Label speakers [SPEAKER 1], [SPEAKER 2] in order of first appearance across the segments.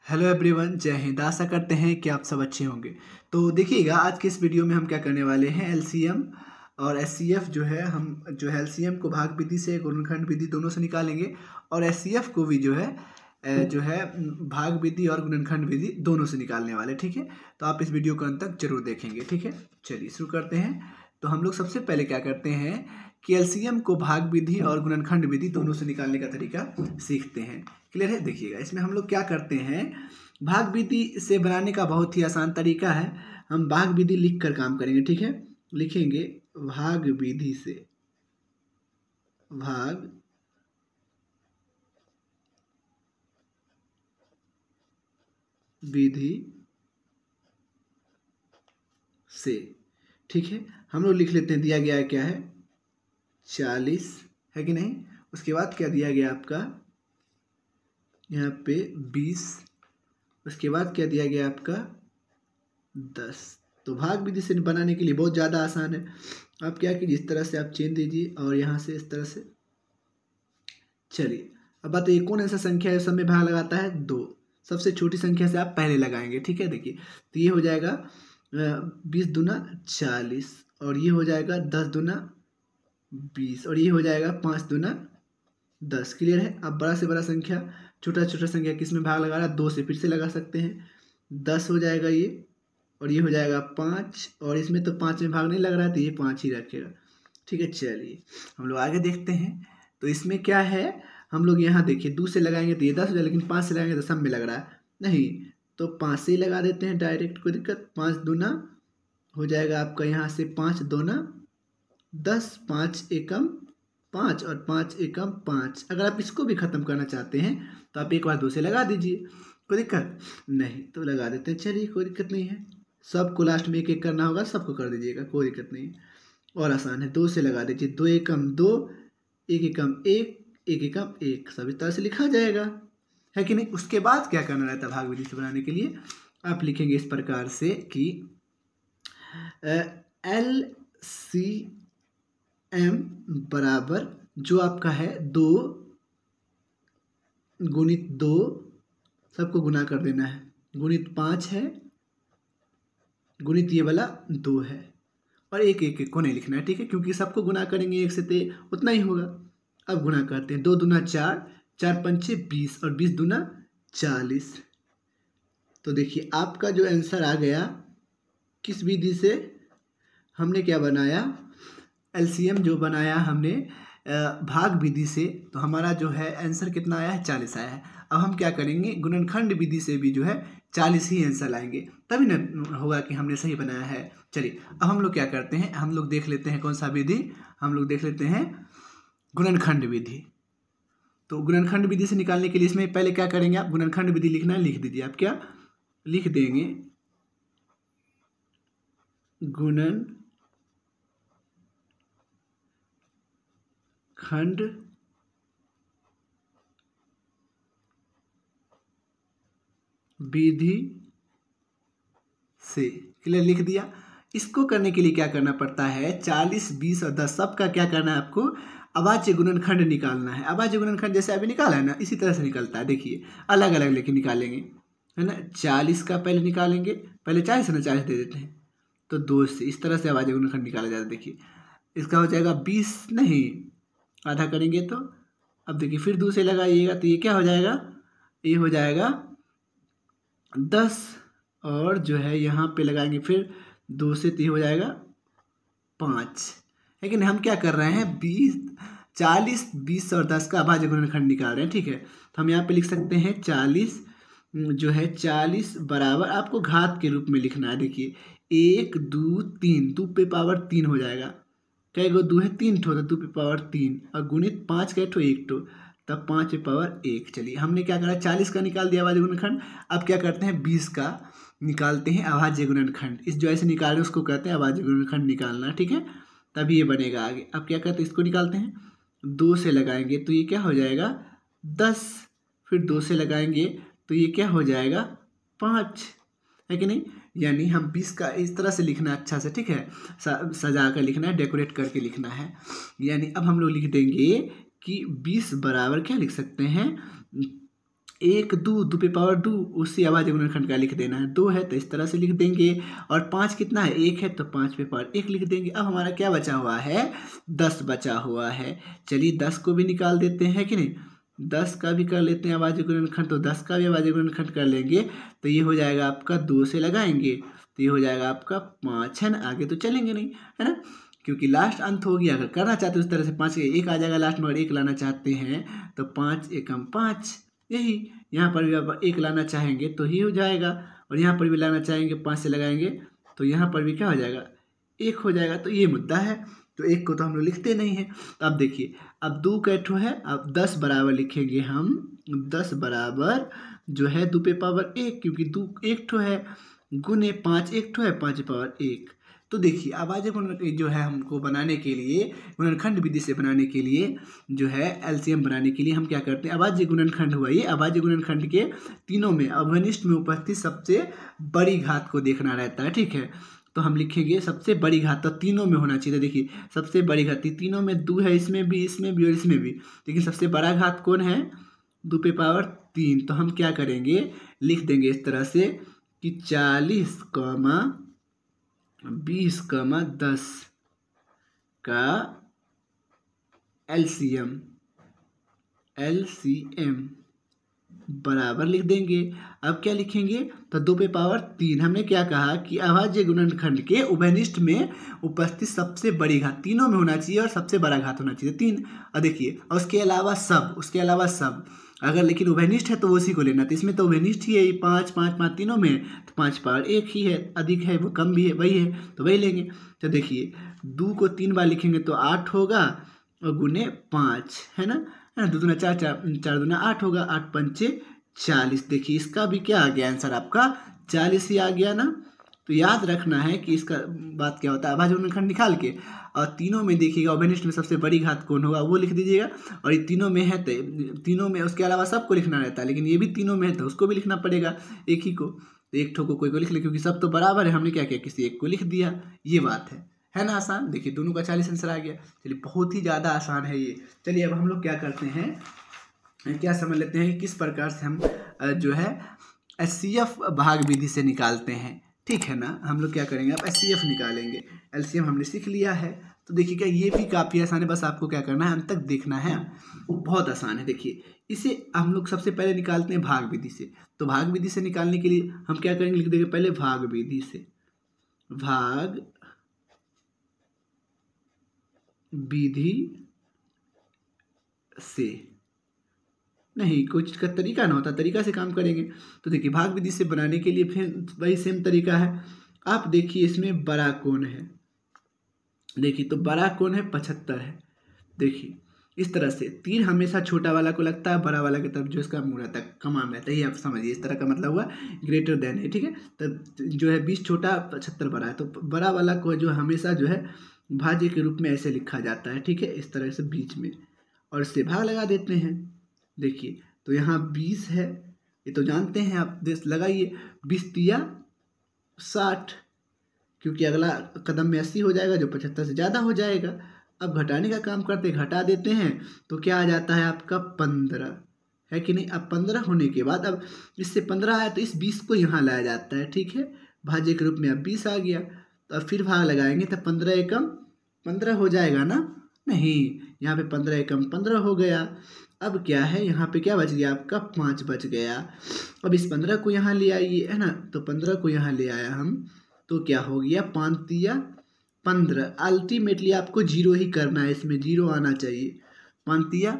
[SPEAKER 1] Hello everyone, जय हिंद। आशा करते हैं कि आप सब अच्छे होंगे। तो देखिएगा, आज के इस वीडियो में हम क्या करने वाले हैं, एलसीएम और एचसीएफ जो है, हम जो है एलसीएम को भाग विधि से, गुणनखंड विधि दोनों से निकालेंगे और एचसीएफ को भी जो है भाग विधि और गुणनखंड विधि दोनों से निकालने वाले। ठीक है, तो आप इस वीडियो को अंत तक जरूर देखेंगे। ठीक है, चलिए शुरू करते हैं। तो हम लोग सबसे पहले क्या करते हैं कि एलसीएम को भाग विधि और गुणनखंड विधि दोनों से निकालने का तरीका सीखते हैं। क्लियर है? देखिएगा, इसमें हम लोग क्या करते हैं, भाग विधि से बनाने का बहुत ही आसान तरीका है। हम भाग विधि लिख कर काम करेंगे। ठीक है, लिखेंगे भाग विधि से, भाग विधि से। ठीक है, हम लोग लिख लेते हैं, दिया गया है क्या है, 40 है कि नहीं। उसके बाद क्या दिया गया आपका यहाँ पे 20, उसके बाद क्या दिया गया आपका 10। तो भाग विधि से बनाने के लिए बहुत ज़्यादा आसान है। आप क्या कीजिए, इस तरह से आप चेन दीजिए और यहाँ से इस तरह से। चलिए, अब बताइए कौन ऐसा संख्या है सब में भाग लगाता है, 2। सबसे छोटी संख्या से आप पहले लगाएंगे। ठीक है, देखिए, तो ये हो जाएगा 20 दूना 40 और ये हो जाएगा 10 दूना 20 और ये हो जाएगा 5 दूना 10। क्लियर है? अब बड़ा से बड़ा संख्या, छोटा छोटा संख्या किस में भाग लगा रहा है, 2 से फिर से लगा सकते हैं। 10 हो जाएगा ये और ये हो जाएगा 5 और इसमें तो 5 में भाग नहीं लग रहा है तो ये 5 ही रखेगा। ठीक है, चलिए हम लोग आगे देखते हैं। तो इसमें क्या है, हम लोग यहाँ देखिए 2 से लगाएंगे तो ये 10 हो जाएगा, लेकिन 5 से लगाएंगे तो सब में लग रहा है नहीं, तो 5 से ही लगा देते हैं डायरेक्ट, कोई दिक्कत। 5 दूना हो जाएगा आपका यहाँ से 5 दूना 10, 5 एकम 5 और 5 एकम 5। अगर आप इसको भी ख़त्म करना चाहते हैं तो आप एक बार 2 से लगा दीजिए, कोई दिक्कत नहीं, तो लगा देते हैं। चलिए, कोई दिक्कत नहीं है, सबको लास्ट में एक एक करना होगा, सबको कर दीजिएगा, कोई दिक्कत नहीं। और आसान है, 2 से लगा दीजिए, 2 एकम 2, 1 एकम 1, 1 एकम 1, सभी तरह से लिखा जाएगा, है कि नहीं। उसके बाद क्या करना रहता है भाग विधि से बनाने के लिए, आप लिखेंगे इस प्रकार से कि LCM बराबर जो आपका है 2 गुणित 2, सबको गुना कर देना है, गुणित 5 है, गुणित ये वाला 2 है, और एक एक को नहीं लिखना है। ठीक है, क्योंकि सबको गुना करेंगे एक से तो उतना ही होगा। अब गुना करते हैं, 2 दूना 4, 4 पंचे 20 और 20 दूना 40। तो देखिए आपका जो आंसर आ गया, किस विधि से हमने क्या बनाया, एलसीएम जो बनाया हमने भाग विधि से, तो हमारा जो है आंसर कितना आया है, 40 आया है। अब हम क्या करेंगे, गुणनखंड विधि से भी जो है 40 ही आंसर लाएंगे, तभी न होगा कि हमने सही बनाया है। चलिए, अब हम लोग क्या करते हैं, हम लोग देख लेते हैं कौन सा विधि, हम लोग देख लेते हैं गुणनखंड विधि। तो गुणनखंड विधि से निकालने के लिए इसमें पहले क्या करेंगे, आप गुणनखंड विधि लिखना है, लिख दीजिए। आप क्या लिख देंगे, गुणनखंड विधि से। क्लियर, लिख दिया। इसको करने के लिए क्या करना पड़ता है, 40, 20 और 10 सबका क्या करना है, आपको अभाज्य गुणनखंड निकालना है। अभाज्य गुणनखंड जैसे अभी निकाला है ना, इसी तरह से निकलता है। देखिए, अलग अलग लेके निकालेंगे, है ना। 40 का पहले निकालेंगे, पहले 40 है ना, 40 दे देते हैं, तो 2 से इस तरह से अभाज्य गुणनखंड निकाला जाता है। देखिए, इसका हो जाएगा 20, नहीं आधा करेंगे तो, अब देखिए फिर 2 से लगाइएगा तो ये क्या हो जाएगा, ये हो जाएगा 10 और जो है यहाँ पे लगाएंगे फिर 2 से, तो हो जाएगा 5। लेकिन हम क्या कर रहे हैं, 40, 20 और 10 का अभाज्य गुणनखंड निकाल रहे हैं। ठीक है, तो हम यहाँ पे लिख सकते हैं 40 जो है 40 बराबर, आपको घात के रूप में लिखना है। देखिए 1 2 3, 2 पे पावर 3 हो जाएगा, कई गो 2 है, 3 ठो, 2 पे पावर 3 और गुणित 5 का ठो 1 ठो, तब 5 पे पावर 1। चलिए, हमने क्या करा, 40 का निकाल दिया अभाज्य गुणनखंड। अब क्या करते हैं, 20 का निकालते हैं अभाज्य गुणनखंड। इस जो ऐसे निकाल रहे हैं उसको कहते हैं अभाज्य गुणनखंड निकालना। ठीक है, तभी ये बनेगा आगे। अब क्या करते हैं, इसको निकालते हैं, 2 से लगाएंगे तो ये क्या हो जाएगा 10, फिर 2 से लगाएंगे तो ये क्या हो जाएगा 5, है कि नहीं। यानी हम 20 का इस तरह से लिखना है अच्छा से। ठीक है, सजा कर लिखना है, डेकोरेट करके लिखना है। यानी अब हम लोग लिख देंगे कि 20 बराबर क्या लिख सकते हैं, 1 2 2 पे पावर 2 उसी अभाज्य गुणनखंड का लिख देना है। 2 है तो इस तरह से लिख देंगे, और 5 कितना है, 1 है तो 5 पे पावर 1 लिख देंगे। अब हमारा क्या बचा हुआ है, 10 बचा हुआ है। चलिए 10 को भी निकाल देते हैं कि नहीं, 10 का भी कर लेते हैं अभाज्य गुणनखंड, तो 10 का भी अभाज्य गुणनखंड कर लेंगे तो ये हो जाएगा आपका 2 से लगाएंगे तो ये हो जाएगा आपका 5 है ना। आगे तो चलेंगे नहीं है ना, क्योंकि लास्ट अंत हो गया। अगर करना चाहते हो उस तरह से 5 के 1 आ जाएगा लास्ट में, अगर 1 लाना चाहते हैं तो 5 एकम 5, यही यहाँ पर भी आप 1 लाना चाहेंगे तो ही हो जाएगा, और यहाँ पर भी लाना चाहेंगे 5 से लगाएंगे तो यहाँ पर भी क्या हो जाएगा, 1 हो जाएगा। तो ये मुद्दा है, तो 1 को तो हम लोग लिखते नहीं हैं। तो अब देखिए, अब 2 का ठो है, अब 10 बराबर लिखेंगे हम, 10 बराबर जो है 2 पे पावर 1, क्योंकि 2 1 ठो है, गुने 5 1 ठो है, 5 पावर 1। तो देखिए अभाज्य गुणनखंड जो है हमको बनाने के लिए, गुणनखंड विधि से बनाने के लिए जो है एलसीएम बनाने के लिए हम क्या करते हैं, अभाज्य गुणनखंड हुआ ये, अभाज्य गुणनखंड के तीनों में अवनिष्ठ में उपस्थित सबसे बड़ी घात को देखना रहता है, ठीक है। तो हम लिखेंगे सबसे बड़ी घात, तो तीनों में होना चाहिए। देखिए सबसे बड़ी घात तीनों में 2 है, इसमें भी और इसमें भी, लेकिन सबसे बड़ा घात कौन है, 2 पे पावर 3। तो हम क्या करेंगे, लिख देंगे इस तरह से कि 40, 20, 10 का एलसीएम बराबर लिख देंगे। अब क्या लिखेंगे, तो 2 पे पावर 3। हमने क्या कहा कि अभाज्य गुणनखंड के उभयनिष्ठ में उपस्थित सबसे बड़ी घात तीनों में होना चाहिए और सबसे बड़ा घात होना चाहिए 3। और देखिए उसके अलावा सब अगर लेकिन उभयनिष्ठ है तो उसी को लेना। तो इसमें तो उभयनिष्ठ ही है, 5 5 5 तीनों में, तो 5 पावर 1 ही है, अधिक है वो कम भी है, वही है तो वही लेंगे। तो देखिए 2 को 3 बार लिखेंगे तो 8 होगा, और गुने 5 है ना, 2 दूना 4, 4 दूना 8 होगा, 8 पंचे 40। देखिए इसका भी क्या आ गया आंसर आपका, 40 ही आ गया ना। तो याद रखना है कि इसका बात क्या होता है, अभाज्य गुणनखंड निकाल के और तीनों में देखिएगा उभयनिष्ठ में सबसे बड़ी घात कौन होगा वो लिख दीजिएगा, और ये तीनों में है तो तीनों में, उसके अलावा सबको लिखना रहता है, लेकिन ये भी तीनों में है तो उसको भी लिखना पड़ेगा एक ही को। तो एक ठो को कोई को लिख ले, क्योंकि सब तो बराबर है, हमने क्या किया, किसी एक को लिख दिया, ये बात है ना आसान। देखिए दोनों का 40 आंसर आ गया। चलिए बहुत ही ज़्यादा आसान है ये। चलिए अब हम लोग क्या करते हैं, क्या समझ लेते हैं कि किस प्रकार से हम जो है एचसीएफ भाग विधि से निकालते हैं, ठीक है ना। हम लोग क्या करेंगे, अब एचसीएफ निकालेंगे। एलसीएम हमने सीख लिया है, तो देखिएगा ये भी काफ़ी आसान है, बस आपको क्या करना है, अंत तक देखना है, बहुत आसान है। देखिए इसे हम लोग सबसे पहले निकालते हैं भाग विधि से। तो भाग विधि से निकालने के लिए हम क्या करेंगे, लिख देंगे पहले भाग विधि से, भाग विधि से, नहीं कुछ का तरीका ना होता, तरीका से काम करेंगे। तो देखिए भाग विधि से बनाने के लिए फिर वही सेम तरीका है। आप देखिए इसमें बड़ा कौन है, देखिए तो बड़ा कौन है 75 है। देखिए इस तरह से तीर हमेशा छोटा वाला को लगता है, बड़ा वाला की तरफ जो इसका मुंह रहता है, कमान रहता है, ये आप समझिए। इस तरह का मतलब हुआ ग्रेटर देन है, ठीक है। तो जो है 20 छोटा 75 बड़ा है, तो बड़ा वाला को जो हमेशा जो है भाज्य के रूप में ऐसे लिखा जाता है, ठीक है, इस तरह से बीच में, और इससे भाग लगा देते हैं। देखिए तो यहाँ 20 है, ये तो जानते हैं आप, लगाइए 20 तिया 60, क्योंकि अगला कदम में 80 हो जाएगा जो 75 से ज़्यादा हो जाएगा। अब घटाने का काम करते, घटा देते हैं तो क्या आ जाता है आपका 15, है कि नहीं। अब 15 होने के बाद अब इससे 15 आया तो इस 20 को यहाँ लाया जाता है, ठीक है, भाज्य के रूप में। अब 20 आ गया तो अब फिर भाग लगाएंगे तो 15 एकम 15 हो जाएगा ना, नहीं, यहाँ पे 15 एकम 15 हो गया। अब क्या है, यहाँ पे क्या बच गया आपका 5 बच गया। अब इस 15 को यहाँ ले आइए, है ना, तो 15 को यहाँ ले आया हम, तो क्या हो गया 5 तिया 15। अल्टीमेटली आपको 0 ही करना है, इसमें 0 आना चाहिए, 5 तिया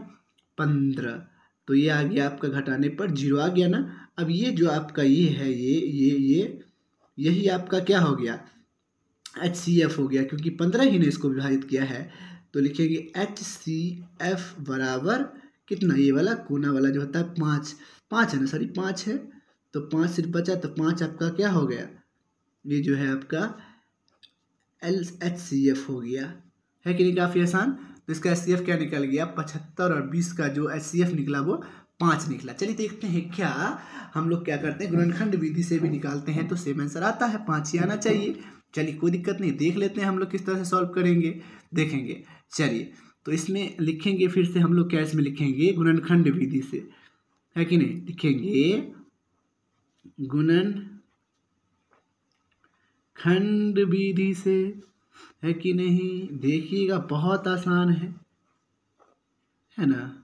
[SPEAKER 1] 15, तो ये आ गया आपका, घटाने पर 0 आ गया ना। अब ये जो आपका ये है, ये यही आपका क्या हो गया, HCF हो गया, क्योंकि 15 ही ने इसको विभाजित किया है। तो लिखेंगे HCF बराबर कितना, ये वाला कोना वाला जो होता है 5 है ना, सॉरी 5 है, तो 5 सिर्फ बचा, तो 5 आपका क्या हो गया, ये जो है आपका HCF हो गया, है कि नहीं, काफ़ी आसान। तो इसका HCF क्या निकल गया, 75 और 20 का जो HCF निकला वो 5 निकला। चलिए देखते हैं क्या हम लोग क्या करते हैं, गुणनखंड विधि से भी निकालते हैं तो सेम आंसर आता है, 5 ही आना चाहिए। चलिए कोई दिक्कत नहीं, देख लेते हैं हम लोग किस तरह से सॉल्व करेंगे, देखेंगे। चलिए तो इसमें लिखेंगे फिर से हम लोग, क्या इसमें लिखेंगे गुणनखंड विधि से, है कि नहीं। लिखेंगे गुणन खंड विधि से, है कि नहीं। देखिएगा बहुत आसान है ना।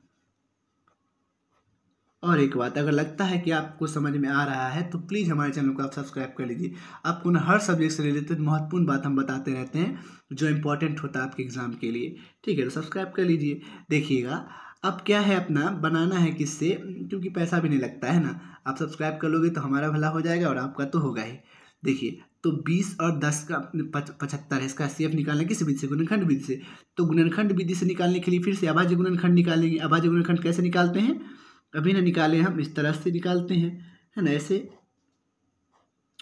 [SPEAKER 1] और एक बात, अगर लगता है कि आपको समझ में आ रहा है तो प्लीज़ हमारे चैनल को आप सब्सक्राइब कर लीजिए। आपको ना हर सब्जेक्ट से रिलेटेड महत्वपूर्ण बात हम बताते रहते हैं जो इम्पोर्टेंट होता है आपके एग्ज़ाम के लिए। ठीक है, तो सब्सक्राइब कर लीजिए। देखिएगा अब क्या है, अपना बनाना है किससे, क्योंकि पैसा भी नहीं लगता है ना। आप सब्सक्राइब कर लोगे तो हमारा भला हो जाएगा और आपका तो होगा ही। देखिए तो 20 और 10 का 75 है, इसका HCF निकालना किस विधि से, गुणनखंड विधि से। तो गुणनखंड विधि से निकालने के लिए फिर से अभाज्य गुणनखंड निकालेंगे। अभाज्य गुणनखंड कैसे निकालते हैं, अभी ना निकाले, हम इस तरफ से निकालते हैं, है ना। ऐसे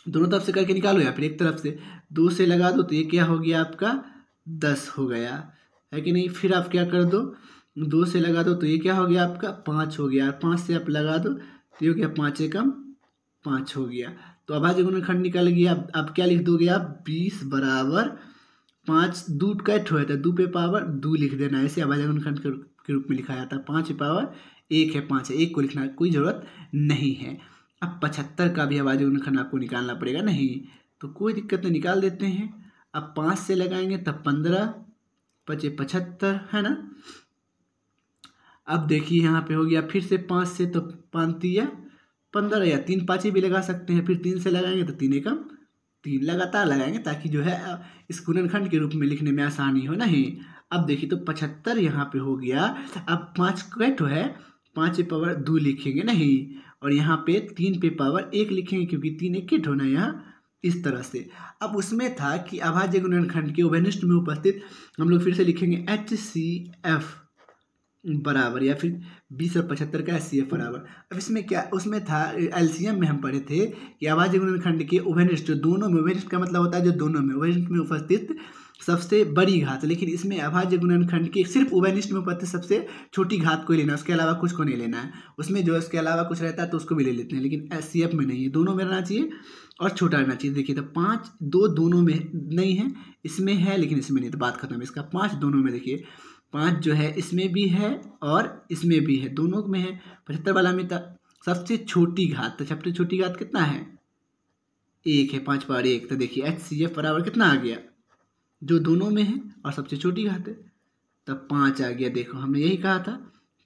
[SPEAKER 1] दोनों तरफ से करके निकालो या फिर एक तरफ से 2 से लगा दो तो ये क्या हो गया आपका 10 हो गया, है कि नहीं। फिर आप क्या कर दो, 2 से लगा दो तो ये क्या हो गया आपका 5 हो गया। 5 से आप लगा दो तो ये हो गया 5 एकम 5 हो गया। तो अभाज्य गुणनखंड निकल गया। अब क्या लिख दोगे आप, 20 बराबर 5, 2 कैट हो जाता है, 2 पे पावर 2 लिख देना। ऐसे अभाज्य गुणनखंड के रूप में लिखा जाता है। 5 पावर 1 है, 5 है, 1 को लिखना कोई ज़रूरत नहीं है। अब 75 का भी अभाज्य गुणनखंड आपको निकालना पड़ेगा, नहीं तो कोई दिक्कत नहीं, निकाल देते हैं। अब 5 से लगाएंगे तब 15, 5 75, है ना। अब देखिए यहाँ पे हो गया फिर से 5 से, तो 5 तिया 15 या 3 5 भी लगा सकते हैं। फिर 3 से लगाएंगे तो 3 एकम 3, लगातार लगाएंगे ताकि जो है इस गुणनखंड के रूप में लिखने में आसानी हो, नहीं। अब देखिए तो 75 यहाँ पे हो गया। अब 5 कैट है, 5 पे पावर 2 लिखेंगे, नहीं, और यहाँ पे 3 पे पावर 1 लिखेंगे क्योंकि 3 एक किट होना यहाँ इस तरह से। अब उसमें था कि अभाज्य गुणनखंड के उभयनिष्ठ में उपस्थित, हम लोग फिर से लिखेंगे HCF बराबर, या फिर 20 और 75 का HCF बराबर। अब इसमें क्या, उसमें था LCM में हम पढ़े थे कि अभाज्य गुणनखंड के उभयनिष्ठ, दोनों में, उभयनिष्ठ का मतलब होता है जो दोनों में, उभयनिष्ठ में उपस्थित सबसे बड़ी घात। लेकिन इसमें अभाज्य गुणनखंड के सिर्फ उभयनिष्ठ में उपस्थित सबसे छोटी घात को ही लेना, उसके अलावा कुछ को नहीं लेना है। उसमें जो इसके अलावा कुछ रहता है तो उसको भी ले लेते हैं, लेकिन HCF में नहीं है, दोनों में रहना चाहिए और छोटा रहना चाहिए। देखिए तो 5 2 दोनों में नहीं है, इसमें है लेकिन इसमें नहीं, तो बात खत्म है। इसका 5 दोनों में, देखिए 5 जो है इसमें भी है और इसमें भी है, दोनों में है। 75 वाला में सबसे छोटी घात, तो सबसे छोटी घात कितना है, 1 है, 5 पावर 1। तो देखिए HCF बराबर कितना आ गया, जो दोनों में है और सबसे छोटी घात है, तब 5 आ गया। देखो हमने यही कहा था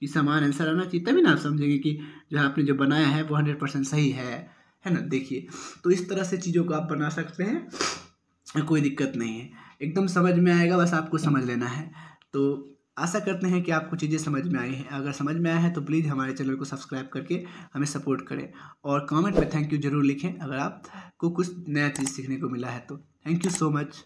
[SPEAKER 1] कि समान आंसर आना चाहिए, तभी ना आप समझेंगे कि जो आपने जो बनाया है वो 100% सही है ना। देखिए तो इस तरह से चीज़ों को आप बना सकते हैं, कोई दिक्कत नहीं है, एकदम समझ में आएगा, बस आपको समझ लेना है। तो आशा करते हैं कि आपको चीज़ें समझ में आई हैं। अगर समझ में आया है तो प्लीज़ हमारे चैनल को सब्सक्राइब करके हमें सपोर्ट करें और कमेंट में थैंक यू ज़रूर लिखें अगर आपको कुछ नया चीज़ सीखने को मिला है तो। Thank you so much.